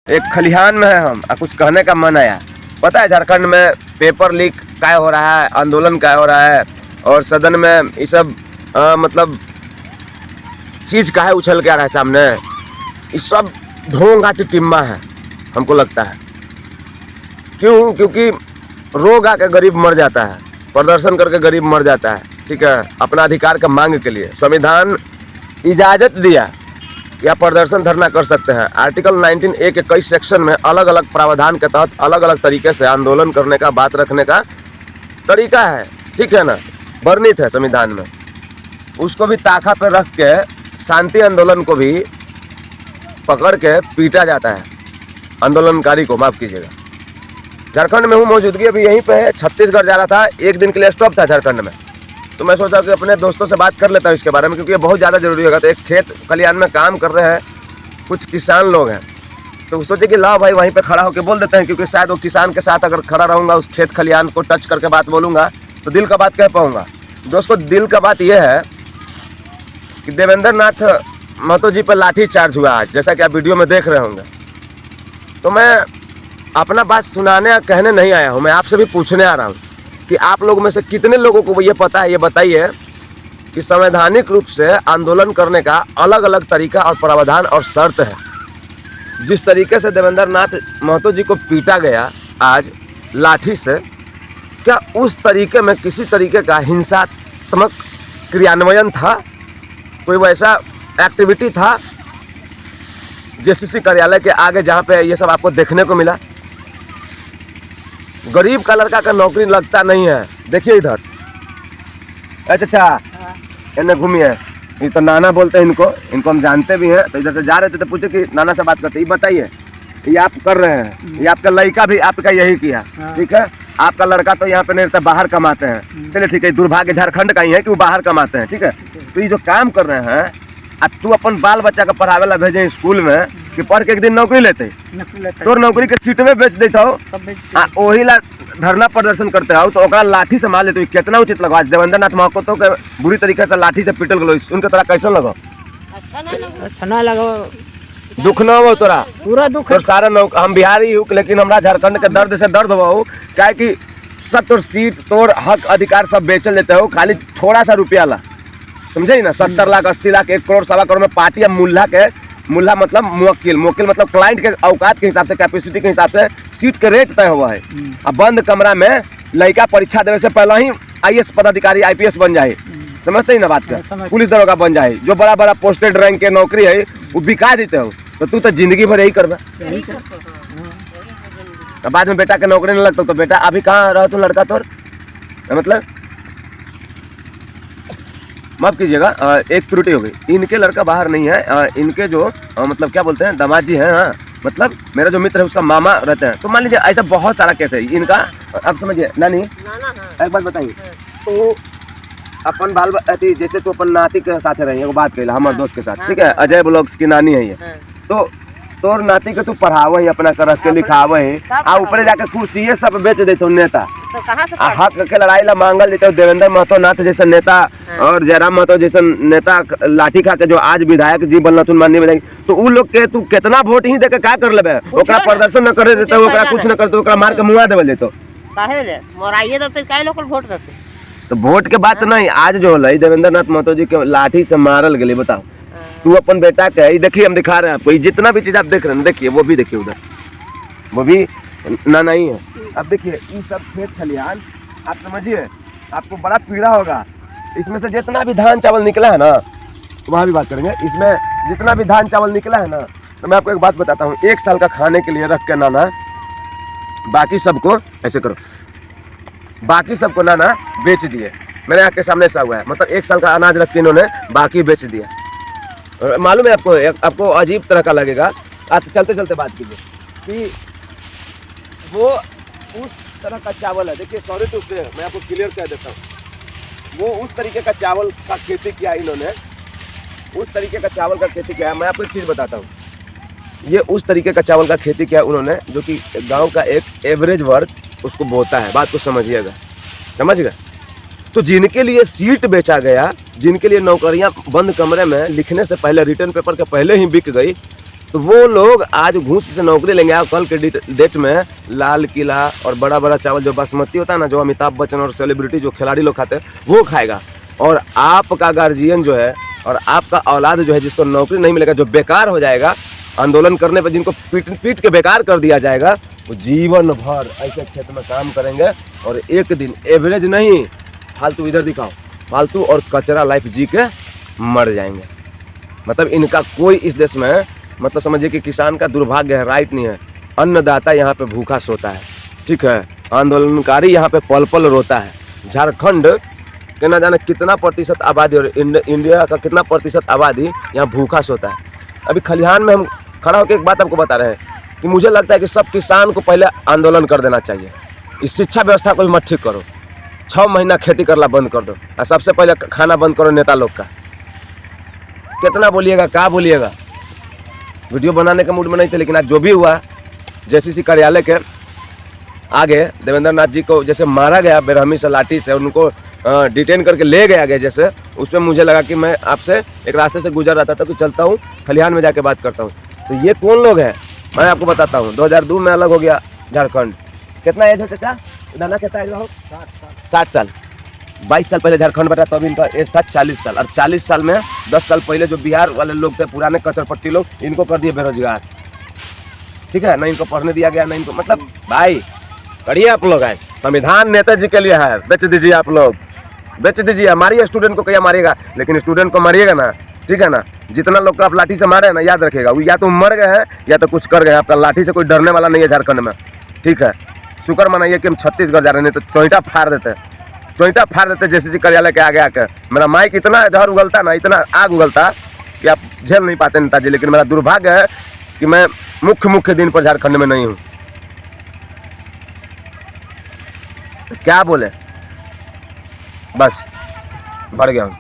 एक खलिहान में है हम कुछ कहने का मन आया। पता है झारखंड में पेपर लीक क्या हो रहा है, आंदोलन क्या हो रहा है और सदन में ये सब मतलब चीज़ का है उछल के आ रहा है सामने। ये सब ढोंग टिम्मा है हमको लगता है। क्यों? क्योंकि रोग आके गरीब मर जाता है, प्रदर्शन करके गरीब मर जाता है। ठीक है, अपना अधिकार का मांग के लिए संविधान इजाज़त दिया कि आप प्रदर्शन धरना कर सकते हैं। आर्टिकल 19A के कई सेक्शन में अलग अलग प्रावधान के तहत अलग अलग तरीके से आंदोलन करने का, बात रखने का तरीका है। ठीक है ना, वर्णित है संविधान में। उसको भी ताखा पर रख के शांति आंदोलन को भी पकड़ के पीटा जाता है, आंदोलनकारी को। माफ़ कीजिएगा, झारखंड में हूँ, मौजूदगी अभी यहीं पे है। छत्तीसगढ़ जा रहा था, एक दिन के लिए स्टॉप था झारखंड में, तो मैं सोचा कि अपने दोस्तों से बात कर लेता हूँ इसके बारे में, क्योंकि ये बहुत ज़्यादा ज़रूरी होगा। तो एक खेत खलिहान में काम कर रहे हैं कुछ किसान लोग हैं, तो सोचे कि लाओ भाई वहीं पे खड़ा होकर बोल देते हैं, क्योंकि शायद वो किसान के साथ अगर खड़ा रहूँगा, उस खेत खलिहान को टच करके बात बोलूँगा तो दिल का बात कह पाऊँगा। दोस्तों, दिल का बात यह है कि देवेंद्र नाथ महतो जी पर लाठी चार्ज हुआ आज, जैसा कि आप वीडियो में देख रहे होंगे। तो मैं अपना बात सुनाने या कहने नहीं आया हूँ, मैं आपसे भी पूछने आ रहा हूँ कि आप लोग में से कितने लोगों को ये पता है, ये बताइए कि संवैधानिक रूप से आंदोलन करने का अलग अलग तरीका और प्रावधान और शर्त है। जिस तरीके से देवेंद्र नाथ महतो जी को पीटा गया आज लाठी से, क्या उस तरीके में किसी तरीके का हिंसात्मक क्रियान्वयन था? कोई वैसा एक्टिविटी था जेसीसी कार्यालय के आगे जहाँ पे ये सब आपको देखने को मिला? गरीब का लड़का का नौकरी लगता नहीं है। देखिए इधर, अच्छा इन्हें घूमिए, ये तो नाना बोलते हैं इनको हम जानते भी हैं। तो इधर से जा रहे थे तो पूछे कि नाना से बात करते, ये बताइए ये आप कर रहे हैं, ये आपका लड़का भी आपका यही किया, ठीक है? आपका लड़का तो यहाँ पे नहीं रहता, बाहर कमाते हैं। चलिए ठीक है, दुर्भाग्य झारखंड का ही है कि वो बाहर कमाते हैं, ठीक है? तो ये जो काम कर रहे हैं, अब तू अपन बाल बच्चा का पढ़ावे ला भेजे स्कूल में कि पढ़ के एक दिन नौकरी लेते, तो नौकरी के सीट में बेच देता हो, वही ला धरना प्रदर्शन करते हो, तो ओकरा लाठी से मार लेते। कितना उचित लगा? देवेंद्र नाथ महतो के बुरी तरीके से लाठी से पिटल गलो, उनके तोरा कैसा लगा? अच्छा ना लगा, दुख न हो तोरा? पूरा दुख। तो सारा हम बिहारी हूँ, लेकिन हमारा झारखंड के दर्द से दर्द हुआ हो, क्या है कि सब तोर सीट, तोर हक अधिकार सब बेच लेते हो, खाली थोड़ा सा रुपया ला, समझे ना? 70 लाख 80 लाख 1 करोड़ 1.25 करोड़ में पार्टी या मुल्ला मतलब मुवक्किल मतलब क्लाइंट के औकात के हिसाब से, कैपेसिटी के हिसाब से सीट के रेट तय हुआ है। अब बंद कमरा में लड़का परीक्षा देने से पहले ही IAS पदाधिकारी IPS बन जाए, समझते ही ना बात का? पुलिस दरोगा बन जाए, जो बड़ा बड़ा पोस्टेड रैंक के नौकरी है वो बिका देते हो। तो तू तो जिंदगी भर यही करबा। बाद में बेटा के नौकरी नहीं लगता, तो बेटा अभी कहाँ रहो तू? लड़का तोर मतलब, माफ कीजिएगा, एक त्रुटि हो गई। इनके लड़का बाहर नहीं है, इनके जो मतलब क्या बोलते हैं, दामाद जी हैं। हाँ, मतलब मेरा जो मित्र है उसका मामा रहते हैं। तो मान लीजिए ऐसा बहुत सारा केस है इनका। आप समझिए नानी, एक बात बताइए, तो अपन बाल जैसे तो अपन नाती के साथ रही है, वो बात कही हमारे दोस्त के साथ, ठीक है? अजय ब्लॉग्स की नानी है ये। तो तोर नाती के तू पढ़ावे ही, अपना कर के लिखावे ही, आ ऊपर जाके कुर्सी ये सब बेच देते हो नेता। हक के लड़ाई ला मांगल देते हो देवेंद्र महतो नाथ जैसे नेता और जयराम महतो जैसे नेता लाठी खा के जो आज विधायक जी बनलथुन माननीय विधायक, तो उ लोग के तू कितना वोट ही देके क्या कर लेबे? ओकरा प्रदर्शन न करे देते, ओकरा कुछ न करते, ओकरा मार के मुआ देवे देतो। काहे ले मोराइए देते, काहे लोग वोट देते? तो वोट के बात नहीं, आज जो है देवेंद्र नाथ महतो जी के लाठी से मारल गए। बताओ तू अपन बेटा के, देखिए हम दिखा रहे हैं आपको, जितना भी चीज आप देख रहे हैं, देखिए वो भी देखिए उधर, वो भी ना नहीं है। अब देखिए ये सब खेत खलिहान, आप समझिए, आपको बड़ा पीड़ा होगा। इसमें से जितना भी धान चावल निकला है ना, वहाँ भी बात करेंगे, इसमें जितना भी धान चावल निकला है ना, तो मैं आपको एक बात बताता हूँ। 1 साल का खाने के लिए रख के नाना बाकी सबको ऐसे करो, बाकी सबको नाना बेच दिए। मेरे यहाँ के सामने ऐसा हुआ है, मतलब 1 साल का अनाज रख के इन्होंने बाकी बेच दिया। मालूम है आपको अजीब तरह का लगेगा। आप चलते चलते बात कीजिए कि वो उस तरह का चावल है। देखिए सॉरी टू से मैं आपको क्लियर कर देता हूँ, वो उस तरीके का चावल का खेती किया इन्होंने, उस तरीके का चावल का खेती किया है। मैं आपको एक चीज़ बताता हूँ, ये उस तरीके का चावल का खेती किया उन्होंने जो कि गांव का एक एवरेज वर्ग उसको बोता है। बात को समझिएगा, समझ गए? तो जिनके लिए सीट बेचा गया, जिनके लिए नौकरियां बंद कमरे में लिखने से पहले, रिटर्न पेपर के पहले ही बिक गई, तो वो लोग आज घूस से नौकरी लेंगे, आप कल के डेट में लाल किला और बड़ा बड़ा चावल जो बासमती होता है ना, जो अमिताभ बच्चन और सेलिब्रिटी जो खिलाड़ी लोग खाते हैं वो खाएगा। और आपका गार्जियन जो है और आपका औलाद जो है जिसको नौकरी नहीं मिलेगा, जो बेकार हो जाएगा आंदोलन करने पर, जिनको पीट के बेकार कर दिया जाएगा, वो जीवन भर ऐसे खेत में काम करेंगे और एक दिन एवरेज नहीं, फालतू इधर दिखाओ, फालतू और कचरा लाइफ जी के मर जाएंगे। मतलब इनका कोई इस देश में, मतलब समझिए कि किसान का दुर्भाग्य है, राइट नहीं है। अन्नदाता यहाँ पे भूखा सोता है, ठीक है, आंदोलनकारी यहाँ पे पल पल रोता है। झारखंड के ना जाने कितना प्रतिशत आबादी और इंडिया का कितना प्रतिशत आबादी यहाँ भूखा सोता है। अभी खलिहान में हम खड़ा होकर एक बात आपको बता रहे हैं कि मुझे लगता है कि सब किसान को पहले आंदोलन कर देना चाहिए। इस शिक्षा व्यवस्था को भी मत ठीक करो, 6 महीना खेती करना बंद कर दो और सबसे पहले खाना बंद करो नेता लोग का। कितना बोलिएगा, क्या बोलिएगा, वीडियो बनाने के मूड में नहीं थे, लेकिन आज जो भी हुआ, जेसीसी कार्यालय के आगे देवेंद्र नाथ जी को जैसे मारा गया बेरहमी से, लाठी से उनको डिटेन करके ले गया गया, जैसे उसमें मुझे लगा कि मैं आपसे एक रास्ते से गुजर रहा था तो चलता हूँ खलिहान में जाके बात करता हूँ। तो ये कौन लोग हैं मैं आपको बताता हूँ। 2002 में अलग हो गया झारखंड। कितना एज है चाचा, दाना कितना एज हो? 60 साल। 22 साल पहले झारखंड बटा, तब इनका एज था 40 साल। और 40 साल में 10 साल पहले जो बिहार वाले लोग थे, पुराने कचरपट्टी लोग, इनको कर दिए बेरोजगार, ठीक है ना, इनको पढ़ने दिया गया, ना इनको, मतलब भाई करिए आप लोग। ऐसे संविधान नेताजी के लिए है, बेच दीजिए आप लोग, बेच दीजिए। मारिए स्टूडेंट को, क्या मारिएगा, लेकिन स्टूडेंट को मारिएगा ना, ठीक है ना। जितना लोग को आप लाठी से मारे ना, याद रखिएगा, वो या तो मर गए हैं या तो कुछ कर गए हैं। आपका लाठी से कोई डरने वाला नहीं है झारखंड में, ठीक है। शुक्र मनाइए कि हम छत्तीसगढ़ जा रहे, नहीं तो चोइटा फाड़ देते, चोइटा फाड़ देते जेसीसी कार्यालय के आगे आकर। मेरा माइक इतना जहर उगलता ना, इतना आग उगलता कि आप झेल नहीं पाते नेताजी। लेकिन मेरा दुर्भाग्य है कि मैं मुख्य दिन पर झारखंड में नहीं हूँ। क्या बोले, बस बढ़ गया हूँ।